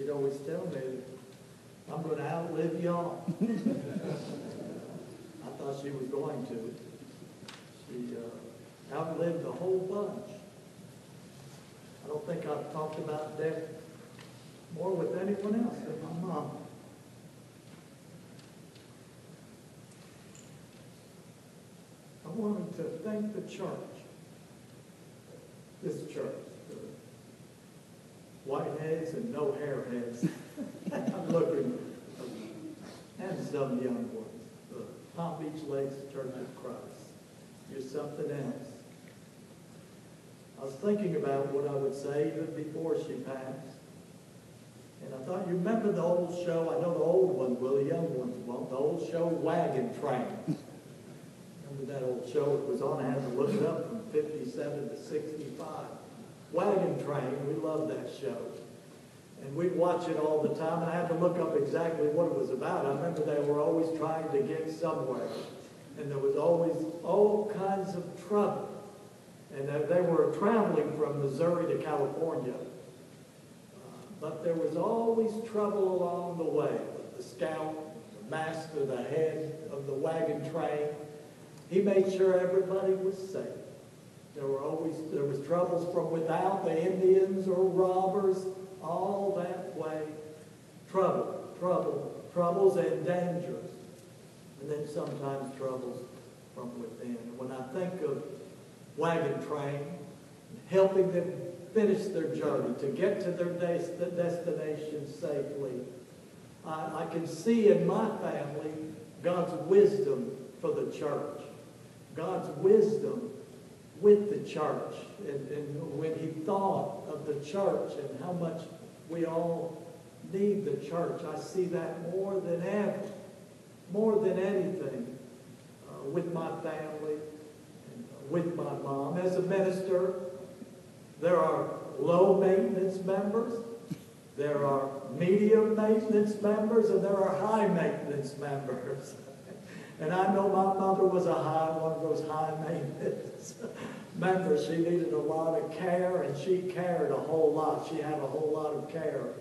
she'd always tell me, I'm going to outlive y'all. I thought she was going to. She outlived a whole bunch. I don't think I've talked about death more with anyone else than my mom. I wanted to thank the church, this church, the whiteheads and no hairheads. I'm looking, and some young ones. The Palm Beach Lakes Church of Christ. You're something else. I was thinking about what I would say even before she passed. And I thought, you remember the old show? I know the old ones will, the young ones won't. The old show, Wagon Train. Remember that old show? It was on, I had to look it up, from 57 to 65. Wagon Train, we loved that show. And we'd watch it all the time, and I had to look up exactly what it was about. I remember they were always trying to get somewhere. And there was always all kinds of trouble. And they were traveling from Missouri to California. But there was always trouble along the way. The scout, the master, the head of the wagon train, he made sure everybody was safe. There was troubles from without, the Indians or robbers, all that way. Troubles and dangers. And then sometimes troubles from within. And when I think of wagon train, helping them finish their journey, to get to their destination safely, I can see in my family God's wisdom for the church. God's wisdom with the church. And when he thought of the church and how much we all need the church, I see that more than ever, more than anything, with my family, and with my mom. As a minister, there are low maintenance members, there are medium maintenance members, and there are high maintenance members. And I know my mother was one of those high maintenance members. She needed a lot of care, and she cared a whole lot. She had a whole lot of care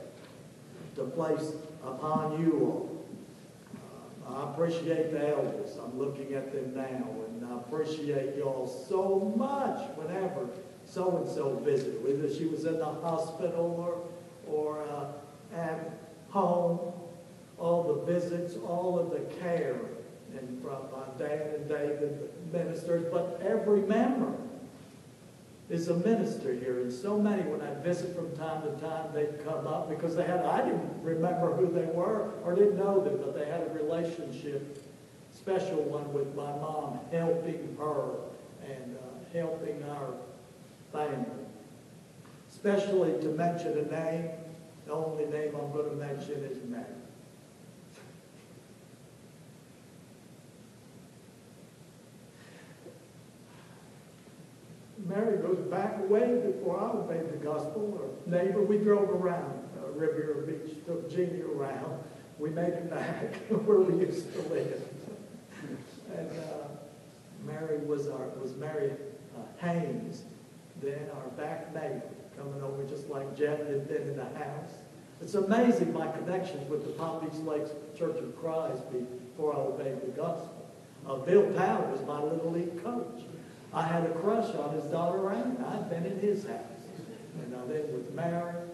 to place upon you all. I appreciate the elders. I'm looking at them now, and I appreciate y'all so much whenever so-and-so visited, whether she was in the hospital or at home, all the visits, all of the care, and from Dan and David, the ministers, but every member is a minister here. And so many, when I visit from time to time, they'd come up because I didn't remember who they were or didn't know them, but they had a relationship, special one with my mom, helping her and helping our family. Especially to mention a name, the only name I'm going to mention is Mary. Mary goes back way before I obeyed the gospel. Our neighbor, we drove around Riviera Beach, took Jeannie around. We made it back where we used to live. And Mary was Mary Haynes, then our back neighbor, coming over just like Jeff had been in the house. It's amazing my connections with the Palm Beach Lakes Church of Christ before I obeyed the gospel. Bill Powell was my Little League coach. I had a crush on his daughter Anne. I'd been in his house. And then with Mary, and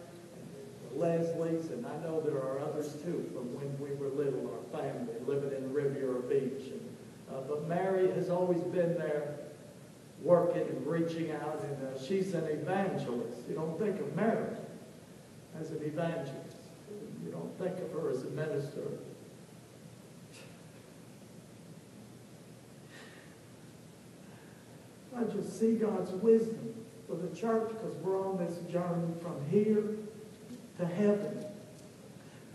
the Leslies, and I know there are others too from when we were little, our family, living in Riviera Beach. But Mary has always been there working and reaching out, and she's an evangelist. You don't think of Mary as an evangelist. You don't think of her as a minister. I just see God's wisdom for the church because we're on this journey from here to heaven.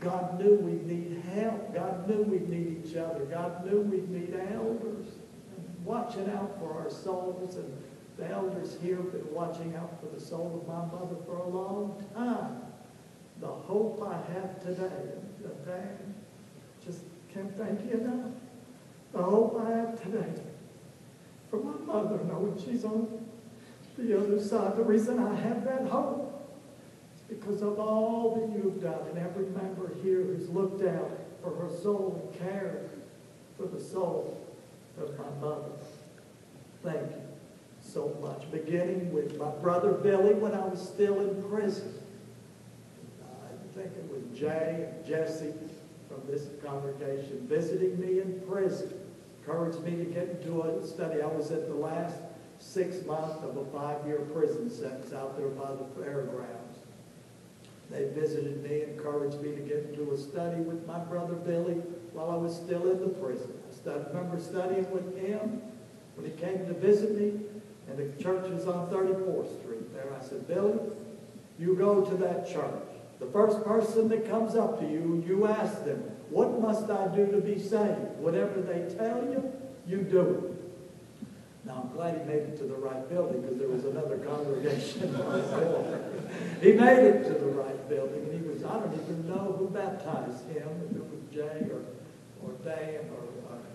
God knew we'd need help. God knew we'd need each other. God knew we'd need elders. And watching out for our souls. And the elders here have been watching out for the soul of my mother for a long time. The hope I have today, Dan, just can't thank you enough. The hope I have today for my mother, knowing she's on the other side. The reason I have that hope because of all that you've done, and every member here who's looked out for her soul and cared for the soul of my mother. Thank you so much. Beginning with my brother Billy when I was still in prison. I think it was Jay and Jesse from this congregation visiting me in prison. Encouraged me to get into a study. I was at the last 6 months of a 5-year prison sentence out there by the fairgrounds. They visited me, encouraged me to get into a study with my brother Billy while I was still in the prison. I remember studying with him when he came to visit me, and the church was on 34th Street there. I said, Billy, you go to that church. The first person that comes up to you, you ask them, what must I do to be saved? Whatever they tell you, you do it. Now, I'm glad he made it to the right building because there was another congregation on the corner. He made it to the right building, and he was, I don't even know who baptized him, if it was Jay or Dan or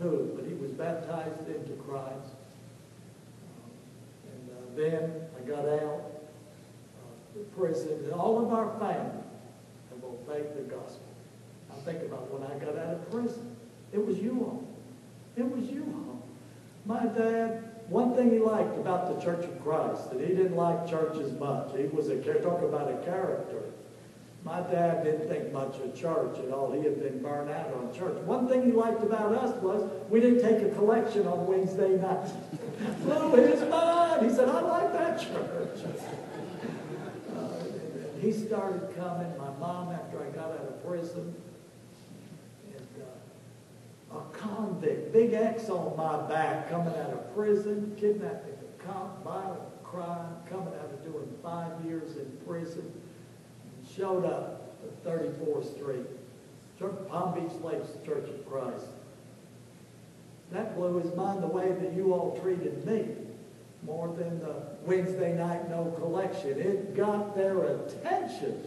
who, but he was baptized into Christ. Then I got out of prison, and all of our family have obeyed the gospel. I think about when I got out of prison. It was you all. It was you all. My dad, one thing he liked about the Church of Christ, that he didn't like churches much. He was talk about a character. My dad didn't think much of church at all. He had been burned out on church. One thing he liked about us was we didn't take a collection on Wednesday night. Blew his mind. He said, I like that church. He started coming. My mom, after I got out of prison, and a convict, big X on my back, coming out of prison, kidnapping, violent crime, coming out of doing 5 years in prison. Showed up at 34th Street, Palm Beach Lakes Church of Christ. That blew his mind the way that you all treated me, more than the Wednesday night no collection. It got their attention.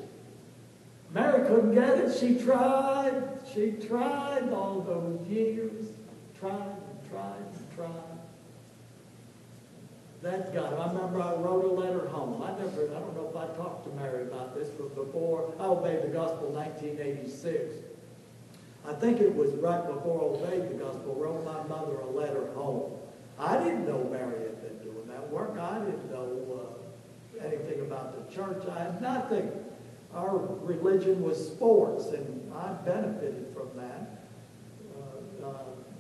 Mary couldn't get it. She tried all those years, tried and tried and tried. That got it. I remember I wrote a letter home. I don't know if I talked to Mary about this, but before I obeyed the gospel in 1986, I think it was right before I obeyed the gospel, wrote my mother a letter home. I didn't know Mary had been doing that work. I didn't know anything about the church. I had nothing. Our religion was sports, and I benefited from that.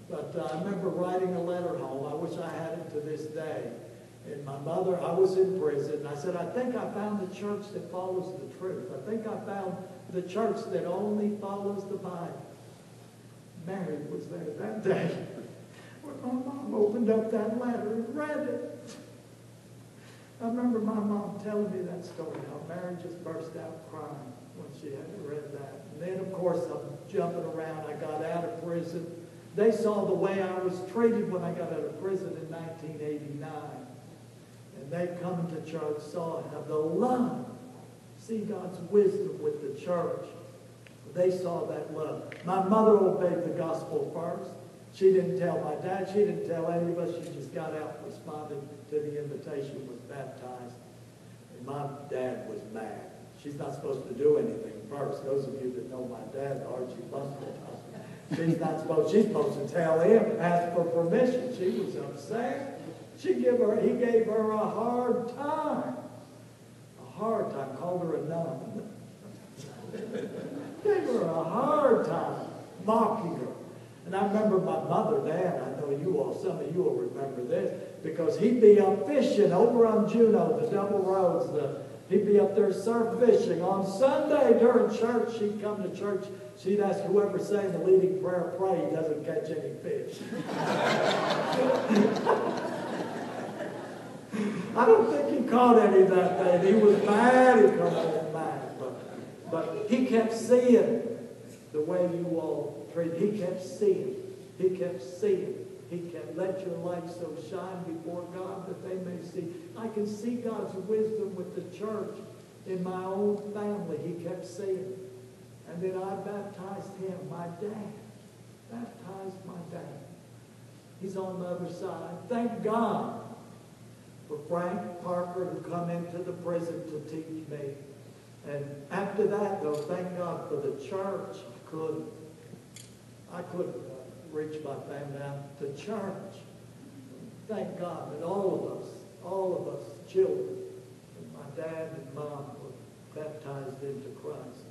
But I remember writing a letter home. I wish I had it to this day. And my mother, I was in prison. I said, I think I found the church that follows the truth. I think I found the church that only follows the Bible. Mary was there that day when my mom opened up that letter and read it. I remember my mom telling me that story, how Mary just burst out crying when she had read that. And then, of course, I'm jumping around. I got out of prison. They saw the way I was treated when I got out of prison in 1989. And they come into church, saw how the love, see God's wisdom with the church. They saw that love. My mother obeyed the gospel first. She didn't tell my dad. She didn't tell any of us. She just got out, responded to the invitation, was baptized. And my dad was mad. She's not supposed to do anything first. Those of you that know my dad, Archie Bunker, she's supposed to tell him, ask for permission. She was upset. He gave her a hard time. A hard time. Called her a nun. Gave her a hard time. Mocking her. And I remember my mother, Dad, I know you all, some of you will remember this, because he'd be up fishing over on Juneau, the double roads. He'd be up there surf fishing. On Sunday during church, she'd come to church. She'd ask whoever sang the leading prayer, pray he doesn't catch any fish. I don't think he caught any that day. He was mad. He come in mad. But he kept seeing the way you all treated. He kept seeing. He kept seeing. He kept, let your light so shine before God that they may see. I can see God's wisdom with the church in my own family. He kept seeing. And then I baptized him, my dad. Baptized my dad. He's on the other side. Thank God for Frank Parker, who come into the prison to teach me. And after that, though, thank God for the church. I couldn't reach my family out to church. Thank God that all of us children, and my dad and mom were baptized into Christ.